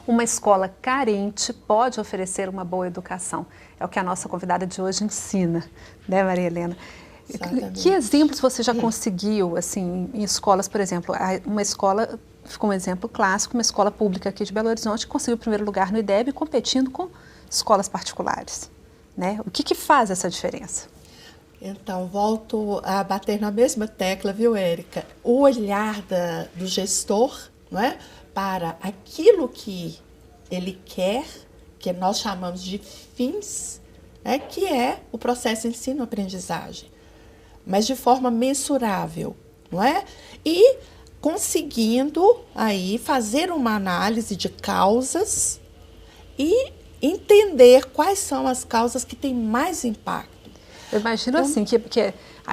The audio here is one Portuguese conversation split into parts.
uma escola carente pode oferecer uma boa educação. É o que a nossa convidada de hoje ensina, né, Maria Helena? Exatamente. Que exemplos você já conseguiu, assim, em escolas, por exemplo, uma escola, ficou um exemplo clássico, uma escola pública aqui de Belo Horizonte conseguiu o primeiro lugar no IDEB competindo com escolas particulares, né? O que faz essa diferença? Então, volto a bater na mesma tecla, viu, Érica? O olhar do gestor, não é, para aquilo que ele quer, que nós chamamos de fins, né, que é o processo ensino-aprendizagem, mas de forma mensurável, não é? E conseguindo aí fazer uma análise de causas e entender quais são as causas que têm mais impacto. Eu imagino assim que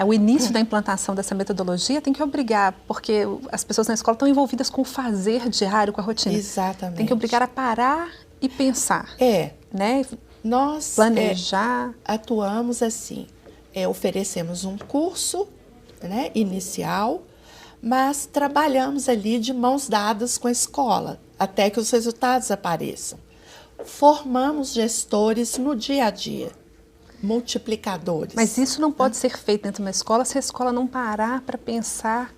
o início da implantação dessa metodologia tem que obrigar, porque as pessoas na escola estão envolvidas com o fazer diário, com a rotina. Exatamente. Tem que obrigar a parar e pensar. Né? Nós planejar. Atuamos assim, oferecemos um curso, né, inicial, mas trabalhamos ali de mãos dadas com a escola, até que os resultados apareçam. Formamos gestores no dia a dia, multiplicadores. Mas isso não pode ser feito dentro de uma escola se a escola não parar para pensar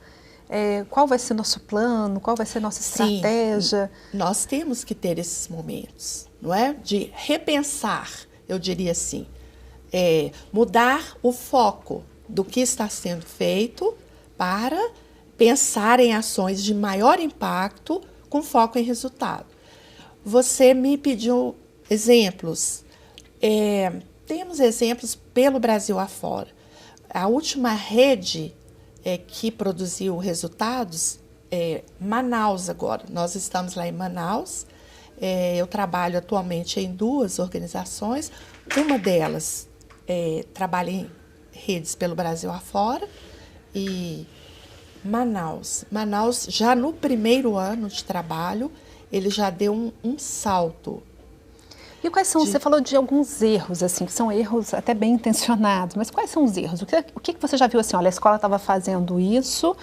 qual vai ser nosso plano, qual vai ser nossa estratégia. Sim, nós temos que ter esses momentos, não é? De repensar, eu diria assim, mudar o foco do que está sendo feito para pensar em ações de maior impacto com foco em resultado. Você me pediu exemplos. Temos exemplos pelo Brasil afora. A última rede que produziu resultados é Manaus agora. Nós estamos lá em Manaus. Eu trabalho atualmente em 2 organizações. Uma delas trabalha em redes pelo Brasil afora. E Manaus, já no primeiro ano de trabalho, ele já deu um salto. E quais são, você falou de alguns erros, assim, que são erros até bem intencionados, mas quais são os erros? O que você já viu assim, olha, a escola estava fazendo isso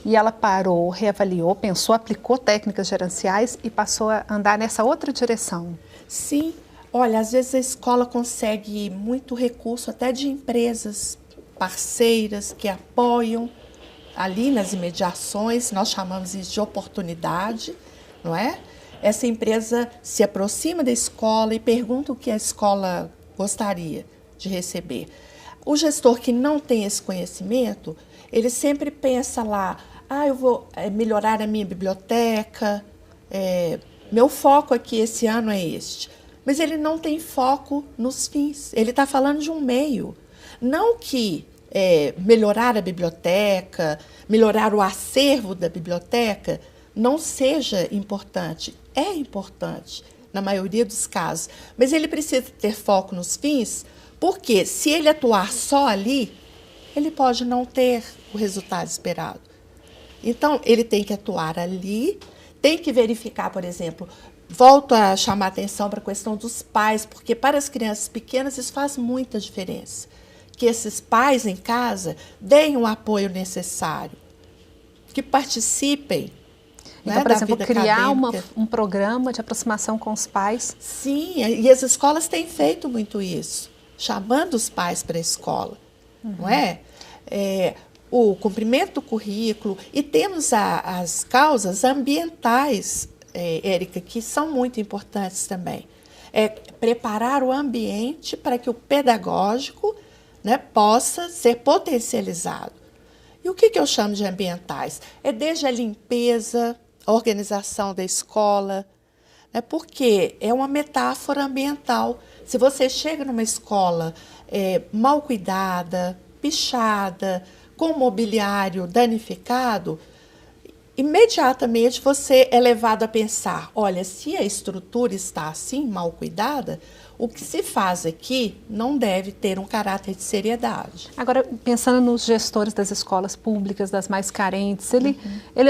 e ela parou, reavaliou, pensou, aplicou técnicas gerenciais e passou a andar nessa outra direção? Sim, olha, às vezes a escola consegue muito recurso até de empresas parceiras que apoiam ali nas imediações, nós chamamos isso de oportunidade, não é? Essa empresa se aproxima da escola e pergunta o que a escola gostaria de receber. O gestor que não tem esse conhecimento, ele sempre pensa lá, eu vou melhorar a minha biblioteca, meu foco aqui esse ano é este. Mas ele não tem foco nos fins, ele está falando de um meio. Não que melhorar a biblioteca, melhorar o acervo da biblioteca não seja importante. É importante, na maioria dos casos. Mas ele precisa ter foco nos fins, porque se ele atuar só ali, ele pode não ter o resultado esperado. Então, ele tem que atuar ali, tem que verificar, por exemplo, volto a chamar a atenção para a questão dos pais, porque para as crianças pequenas isso faz muita diferença. Que esses pais em casa deem o apoio necessário, que participem. Então, por exemplo, criar um programa de aproximação com os pais. Sim, e as escolas têm feito muito isso, chamando os pais para a escola, não é? O cumprimento do currículo, e temos as causas ambientais, Érica, que são muito importantes também. Preparar o ambiente para que o pedagógico, né, possa ser potencializado. E o que eu chamo de ambientais? Desde a limpeza, a organização da escola, né, porque é uma metáfora ambiental. Se você chega numa escola mal cuidada, pichada, com mobiliário danificado, imediatamente você é levado a pensar, olha, se a estrutura está assim, mal cuidada, o que se faz aqui não deve ter um caráter de seriedade. Agora, pensando nos gestores das escolas públicas, das mais carentes, ele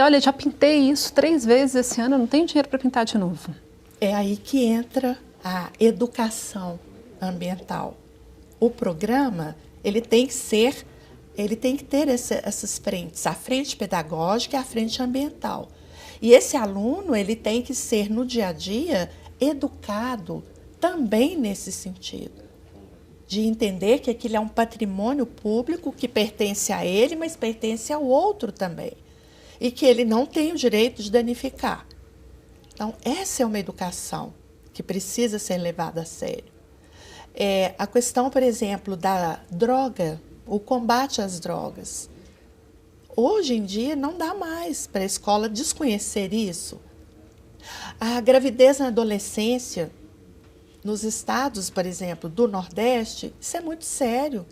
olha, já pintei isso 3 vezes esse ano, eu não tenho dinheiro para pintar de novo. É aí que entra a educação ambiental. O programa, ele tem que ter essas frentes, a frente pedagógica e a frente ambiental. E esse aluno, ele tem que ser, no dia a dia, educado também nesse sentido. De entender que aquilo é um patrimônio público que pertence a ele, mas pertence ao outro também. E que ele não tem o direito de danificar. Então, essa é uma educação que precisa ser levada a sério. A questão, por exemplo, da droga, o combate às drogas. Hoje em dia não dá mais para a escola desconhecer isso. A gravidez na adolescência, nos estados, por exemplo, do Nordeste, isso é muito sério.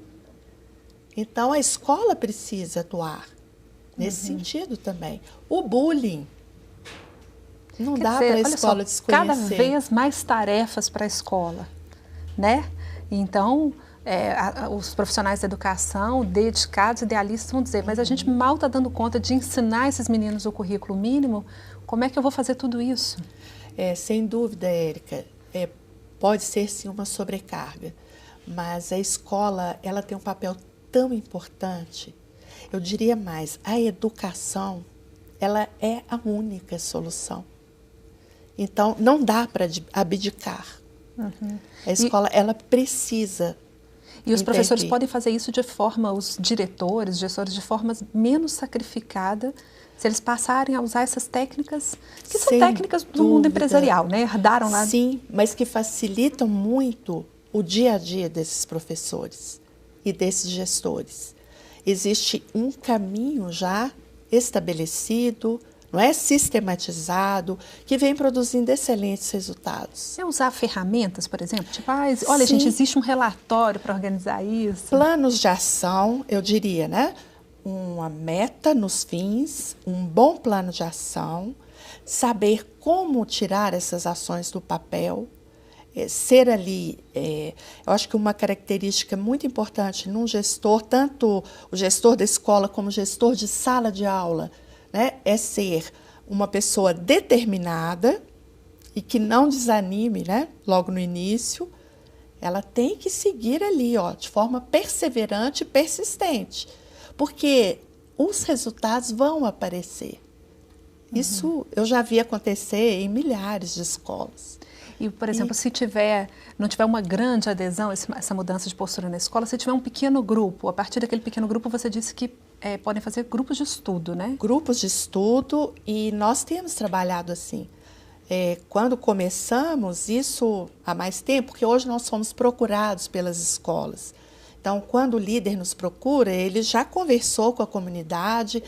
Então, a escola precisa atuar nesse sentido também. O bullying. Não dá para a escola desconhecer. Cada vez mais tarefas para a escola, né? Então, os profissionais da educação, dedicados, idealistas, vão dizer, mas a gente mal está dando conta de ensinar esses meninos o currículo mínimo, como é que eu vou fazer tudo isso? Sem dúvida, Érica, pode ser sim uma sobrecarga, mas a escola ela tem um papel tão importante. Eu diria mais, a educação ela é a única solução. Então, não dá para abdicar. A escola ela precisa. E os professores podem fazer isso de forma, os diretores, gestores, de forma menos sacrificada, se eles passarem a usar essas técnicas, que são técnicas do mundo empresarial, né? Herdaram lá. Sim, mas que facilitam muito o dia a dia desses professores e desses gestores. Existe um caminho já estabelecido, não é sistematizado, que vem produzindo excelentes resultados. Você usar ferramentas, por exemplo? Tipo, olha, gente, existe um relatório para organizar isso. Planos de ação, eu diria, né? Uma meta nos fins, um bom plano de ação, saber como tirar essas ações do papel, ser ali, eu acho que uma característica muito importante num gestor, tanto o gestor da escola como o gestor de sala de aula, né, é ser uma pessoa determinada e que não desanime, né, logo no início. Ela tem que seguir ali, de forma perseverante e persistente, porque os resultados vão aparecer. Isso eu já vi acontecer em milhares de escolas. E, por exemplo, se não tiver uma grande adesão, essa mudança de postura na escola, se tiver um pequeno grupo, a partir daquele pequeno grupo você disse que podem fazer grupos de estudo, né? Grupos de estudo, e nós temos trabalhado assim. Quando começamos isso há mais tempo, porque hoje nós somos procurados pelas escolas. Então, quando o líder nos procura, ele já conversou com a comunidade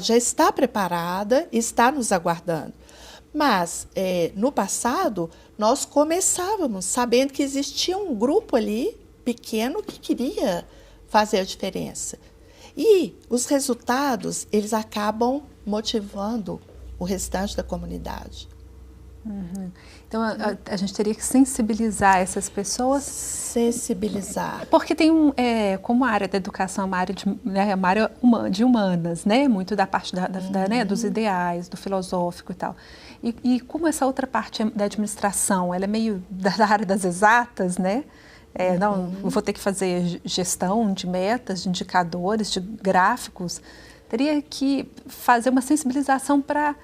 já está preparada e está nos aguardando. Mas, no passado, nós começávamos sabendo que existia um grupo ali, pequeno, que queria fazer a diferença. E os resultados, eles acabam motivando o restante da comunidade. Então, a gente teria que sensibilizar essas pessoas. Sensibilizar. Porque tem como a área da educação é uma área de humanas, né? Muito da parte né, dos ideais, do filosófico e tal. E como essa outra parte da administração, ela é meio da área das exatas, né? Não, eu vou ter que fazer gestão de metas, de indicadores, de gráficos. Teria que fazer uma sensibilização para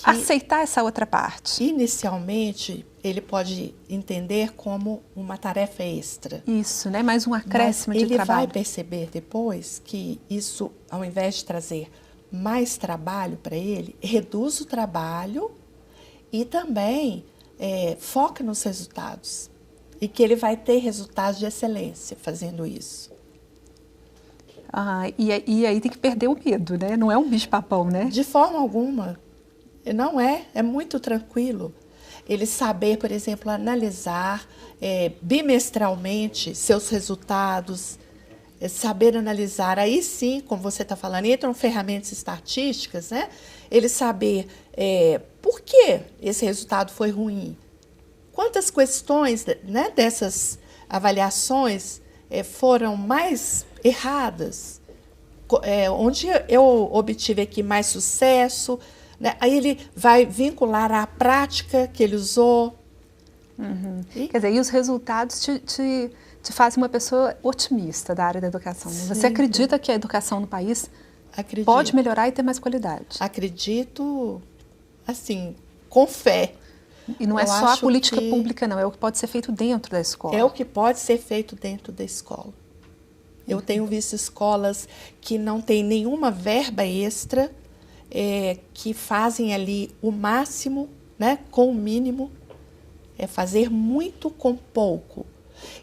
aceitar essa outra parte. Inicialmente, ele pode entender como uma tarefa extra. Isso, né? Mais um acréscimo de trabalho. Ele vai perceber depois que isso, ao invés de trazer mais trabalho para ele, reduz o trabalho e também foca nos resultados. E que ele vai ter resultados de excelência fazendo isso. E aí tem que perder o medo, né? Não é um bicho-papão, né? De forma alguma. Não é muito tranquilo. Ele saber, por exemplo, analisar bimestralmente seus resultados, saber analisar, aí sim, como você está falando, entram ferramentas estatísticas, né? Ele saber por que esse resultado foi ruim. Quantas questões, né, dessas avaliações foram mais erradas, onde eu obtive aqui mais sucesso, né? Aí ele vai vincular à prática que ele usou. Quer dizer, e os resultados te fazem uma pessoa otimista da área da educação. Sempre. Você acredita que a educação no país pode melhorar e ter mais qualidade? Acredito assim, com fé. E não é só a política pública, não, é o que pode ser feito dentro da escola. É o que pode ser feito dentro da escola. Eu tenho visto escolas que não têm nenhuma verba extra, que fazem ali o máximo, né, com o mínimo, fazer muito com pouco.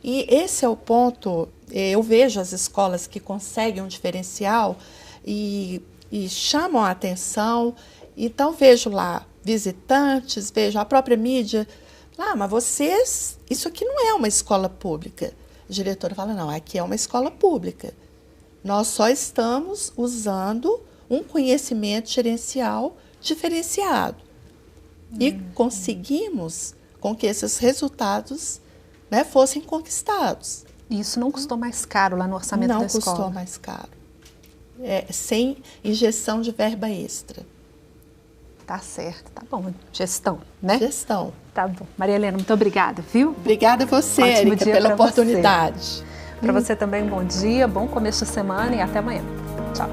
E esse é o ponto, eu vejo as escolas que conseguem um diferencial e chamam a atenção, então vejo lá visitantes, vejo a própria mídia, mas vocês, isso aqui não é uma escola pública. A diretora fala, não, aqui é uma escola pública. Nós só estamos usando um conhecimento gerencial diferenciado. E conseguimos com que esses resultados, né, fossem conquistados. E isso não custou mais caro lá no orçamento da escola? Não custou mais caro. Sem injeção de verba extra. Tá certo, tá bom. Gestão, né? Gestão. Tá bom. Maria Helena, muito obrigada, viu? Obrigada a você, Érica, pela oportunidade. Para você também, um bom dia, bom começo de semana e até amanhã. Tchau.